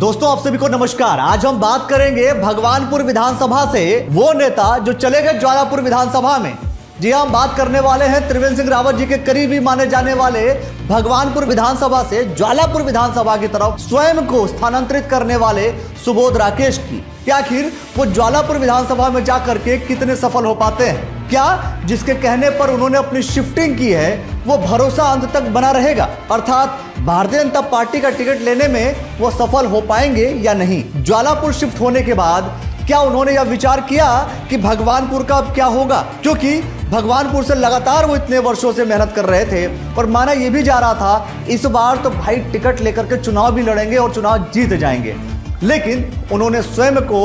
दोस्तों आप सभी को नमस्कार। आज हम बात करेंगे भगवानपुर विधानसभा से वो नेता जो चले गए ज्वालापुर विधानसभा में। जी हम बात करने वाले हैं त्रिवेंद्र सिंह रावत जी के करीबी माने जाने वाले भगवानपुर विधानसभा से ज्वालापुर विधानसभा की तरफ स्वयं को स्थानांतरित करने वाले सुबोध राकेश की। क्या आखिर वो ज्वालापुर विधानसभा में जाकर के कितने सफल हो पाते हैं? क्या जिसके कहने पर उन्होंने अपनी शिफ्टिंग की है वो भरोसा अंत तक बना रहेगा, अर्थात भारतीय जनता पार्टी का टिकट लेने में वो सफल हो पाएंगे या नहीं? ज्वालापुर शिफ्ट होने के बाद क्या उन्होंने यह विचार किया कि भगवानपुर का अब क्या होगा? क्योंकि भगवानपुर से लगातार वो इतने वर्षों से मेहनत कर रहे थे और माना यह भी जा रहा था इस बार तो भाई टिकट लेकर के चुनाव भी लड़ेंगे और चुनाव जीत जाएंगे, लेकिन उन्होंने स्वयं को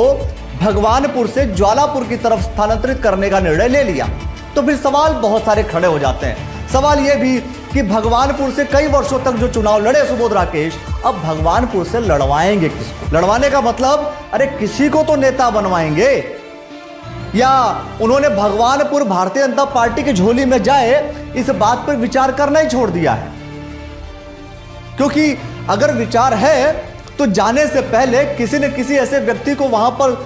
भगवानपुर से ज्वालापुर की तरफ स्थानांतरित करने का निर्णय ले लिया। तो फिर सवाल बहुत सारे खड़े हो जाते हैं। सवाल यह भी कि भगवानपुर से कई वर्षों तक जो चुनाव लड़े सुबोध राकेश, अब भगवानपुर से लड़वाएंगे किसको? लड़वाने का मतलब अरे किसी को तो नेता बनवाएंगे, या उन्होंने भगवानपुर भारतीय जनता पार्टी की झोली में जाए इस बात पर विचार करना ही छोड़ दिया है? क्योंकि अगर विचार है तो जाने से पहले किसी न किसी ऐसे व्यक्ति को वहां पर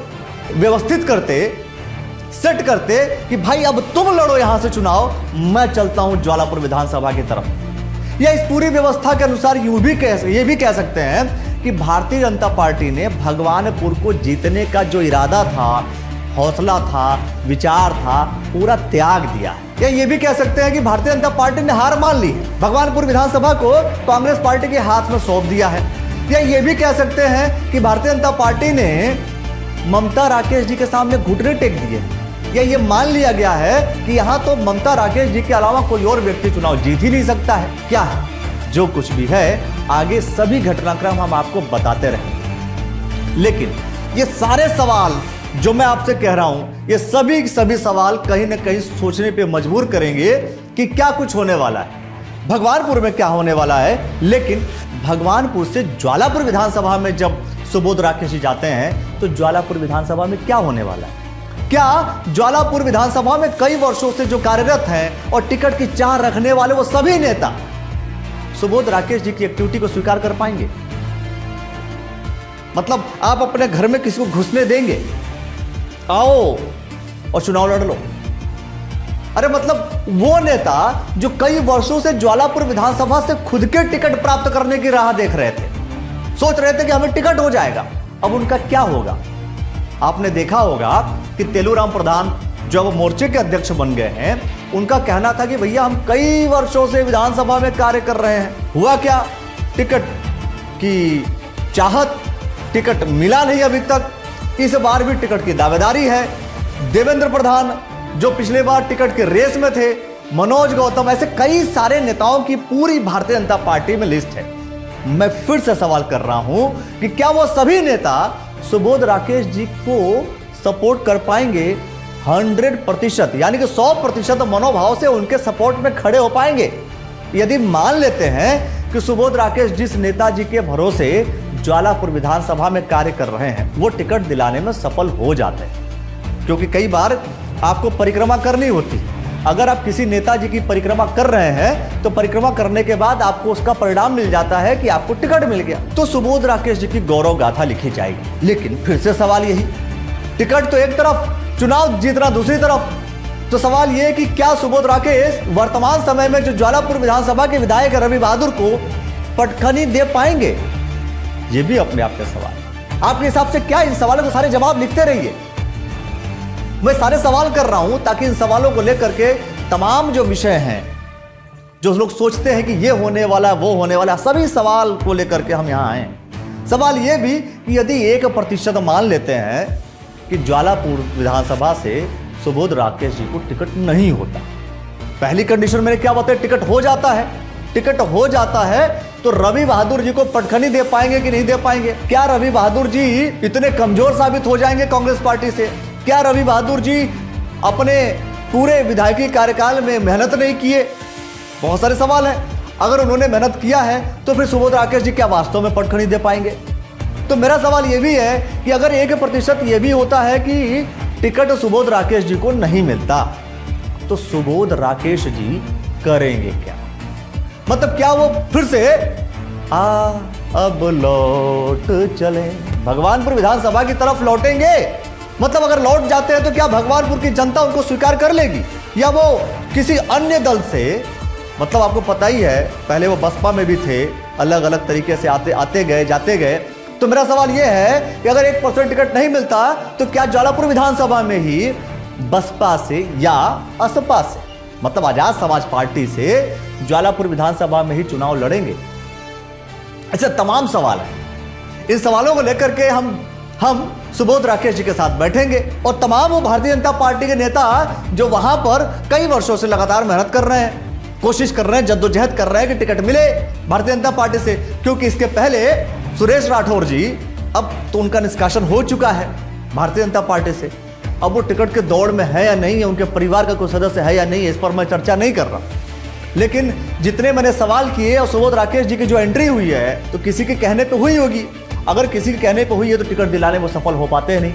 व्यवस्थित करते, सेट करते कि भाई अब तुम लड़ो यहां से चुनाव, मैं चलता हूं ज्वालापुर विधानसभा की तरफ। या इस पूरी व्यवस्था के अनुसार ये भी कह सकते हैं कि भारतीय जनता पार्टी ने भगवानपुर को जीतने का जो इरादा था, हौसला था, विचार था, पूरा त्याग दिया है। या ये भी कह सकते हैं कि भारतीय जनता पार्टी ने हार मान ली, भगवानपुर विधानसभा को कांग्रेस पार्टी के हाथ में सौंप दिया है। या ये भी कह सकते हैं कि भारतीय जनता पार्टी ने ममता राकेश जी के सामने घुटने टेक दिए, या ये मान लिया गया है कि यहां तो ममता राकेश जी के अलावा कोई और व्यक्ति चुनाव जीत ही नहीं सकता है। क्या है जो कुछ भी है, आगे सभी घटनाक्रम हम आपको बताते रहेंगे। लेकिन ये सारे सवाल जो मैं आपसे कह रहा हूं, ये सभी सवाल कहीं ना कहीं सोचने पे मजबूर करेंगे कि क्या कुछ होने वाला है, भगवानपुर में क्या होने वाला है। लेकिन भगवानपुर से ज्वालापुर विधानसभा में जब सुबोध राकेश जी जाते हैं तो ज्वालापुर विधानसभा में क्या होने वाला है? क्या ज्वालापुर विधानसभा में कई वर्षों से जो कार्यरत हैं और टिकट की चाह रखने वाले वो सभी नेता सुबोध राकेश जी की एक्टिविटी को स्वीकार कर पाएंगे? मतलब आप अपने घर में किसी को घुसने देंगे, आओ और चुनाव लड़ लो? अरे मतलब वो नेता जो कई वर्षों से ज्वालापुर विधानसभा से खुद के टिकट प्राप्त करने की राह देख रहे थे, सोच रहे थे कि हमें टिकट हो जाएगा, अब उनका क्या होगा? आपने देखा होगा कि तेलूराम प्रधान जब मोर्चे के अध्यक्ष बन गए हैं, उनका कहना था कि भैया हम कई वर्षों से विधानसभा में कार्य कर रहे हैं। हुआ क्या? टिकट की चाहत, टिकट मिला नहीं अभी तक, इस बार भी टिकट की दावेदारी है। देवेंद्र प्रधान जो पिछले बार टिकट के रेस में थे, मनोज गौतम, ऐसे कई सारे नेताओं की पूरी भारतीय जनता पार्टी में लिस्ट है। मैं फिर से सवाल कर रहा हूं कि क्या वो सभी नेता सुबोध राकेश जी को सपोर्ट कर पाएंगे? 100% यानी कि 100% मनोभाव से उनके सपोर्ट में खड़े हो पाएंगे? यदि मान लेते हैं कि सुबोध राकेश जिस नेताजी के भरोसे ज्वालापुर विधानसभा में कार्य कर रहे हैं वो टिकट दिलाने में सफल हो जाते हैं, क्योंकि कई बार आपको परिक्रमा करनी होती है। अगर आप किसी नेताजी की परिक्रमा कर रहे हैं तो परिक्रमा करने के बाद आपको उसका परिणाम मिल जाता है कि आपको टिकट मिल गया, तो सुबोध राकेश जी की गौरव गाथा लिखी जाएगी। लेकिन फिर से सवाल यही, टिकट तो एक तरफ, चुनाव जीतना दूसरी तरफ। तो सवाल यह कि क्या सुबोध राकेश वर्तमान समय में जो ज्वालापुर विधानसभा के विधायक रवि बहादुर को पटखनी दे पाएंगे? ये भी अपने आप में सवाल। आपके हिसाब से क्या इन सवालों के सारे जवाब लिखते रहिए। मैं सारे सवाल कर रहा हूं ताकि इन सवालों को लेकर के तमाम जो विषय हैं, जो लोग सोचते हैं कि ये होने वाला, वो होने वाला, सभी सवाल को लेकर के हम यहां आए। सवाल यह भी कि यदि 1% मान लेते हैं कि ज्वालापुर विधानसभा से सुबोध राकेश जी को टिकट नहीं होता, पहली कंडीशन मैंने क्या बताया, टिकट हो जाता है। टिकट हो जाता है तो रवि बहादुर जी को पटखनी दे पाएंगे कि नहीं दे पाएंगे? क्या रवि बहादुर जी इतने कमजोर साबित हो जाएंगे कांग्रेस पार्टी से? क्या रवि बहादुर जी अपने पूरे विधायकी कार्यकाल में मेहनत नहीं किए? बहुत सारे सवाल हैं। अगर उन्होंने मेहनत किया है तो फिर सुबोध राकेश जी क्या वास्तव में पटखनी दे पाएंगे? तो मेरा सवाल यह भी है कि अगर 1% यह भी होता है कि टिकट सुबोध राकेश जी को नहीं मिलता, तो सुबोध राकेश जी करेंगे क्या? मतलब क्या वो फिर से अब लौट चले, भगवानपुर विधानसभा की तरफ लौटेंगे। मतलब अगर लौट जाते हैं तो क्या भगवानपुर की जनता उनको स्वीकार कर लेगी, या वो किसी अन्य दल से, मतलब आपको पता ही है पहले वो बसपा में भी थे, अलग अलग तरीके से आते गए जाते गए। तो मेरा सवाल यह है कि अगर 1% टिकट नहीं मिलता तो क्या ज्वालापुर विधानसभा में ही बसपा से या असपा से, मतलब आजाद समाज पार्टी से ज्वालापुर विधानसभा में ही चुनाव लड़ेंगे? ऐसे तमाम सवाल हैं। इन सवालों को लेकर के हम सुबोध राकेश जी के साथ बैठेंगे और तमाम वो भारतीय जनता पार्टी के नेता जो वहां पर कई वर्षों से लगातार मेहनत कर रहे हैं, कोशिश कर रहे हैं, जद्दोजहद कर रहे हैं कि टिकट मिले भारतीय जनता पार्टी से, क्योंकि इसके पहले सुरेश राठौर जी, अब तो उनका निष्कासन हो चुका है भारतीय जनता पार्टी से। अब वो टिकट के दौड़ में है या नहीं है, उनके परिवार का कोई सदस्य है या नहीं है, इस पर मैं चर्चा नहीं कर रहा। लेकिन जितने मैंने सवाल किए और सुबोध राकेश जी की जो एंट्री हुई है तो किसी के कहने पे हुई होगी। अगर किसी के कहने पे हुई है तो टिकट दिलाने में सफल हो पाते हैं नहीं,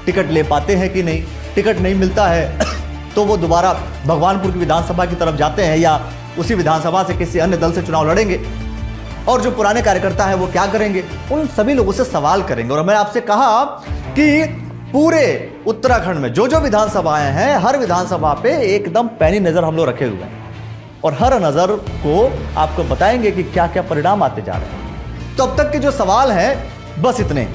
टिकट ले पाते हैं कि नहीं, टिकट नहीं मिलता है तो वो दोबारा भगवानपुर की विधानसभा की तरफ जाते हैं या उसी विधानसभा से किसी अन्य दल से चुनाव लड़ेंगे। और जो पुराने कार्यकर्ता हैं वो क्या करेंगे, उन सभी लोगों से सवाल करेंगे। और मैं आपसे कहा कि पूरे उत्तराखंड में जो जो विधानसभाएं हैं, हर विधानसभा पे एकदम पैनी नजर हम लोग रखे हुए हैं और हर नजर को आपको बताएंगे कि क्या क्या परिणाम आते जा रहे हैं। तो अब तक के जो सवाल हैं बस इतने,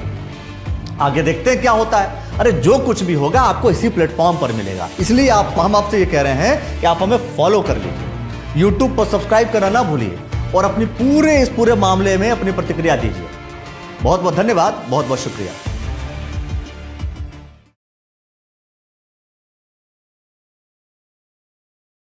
आगे देखते हैं क्या होता है। अरे जो कुछ भी होगा आपको इसी प्लेटफॉर्म पर मिलेगा, इसलिए हम आपसे ये कह रहे हैं कि आप हमें फॉलो कर लीजिए, यूट्यूब पर सब्सक्राइब करना ना भूलिए और इस पूरे मामले में अपनी प्रतिक्रिया दीजिए। बहुत बहुत धन्यवाद, बहुत बहुत शुक्रिया।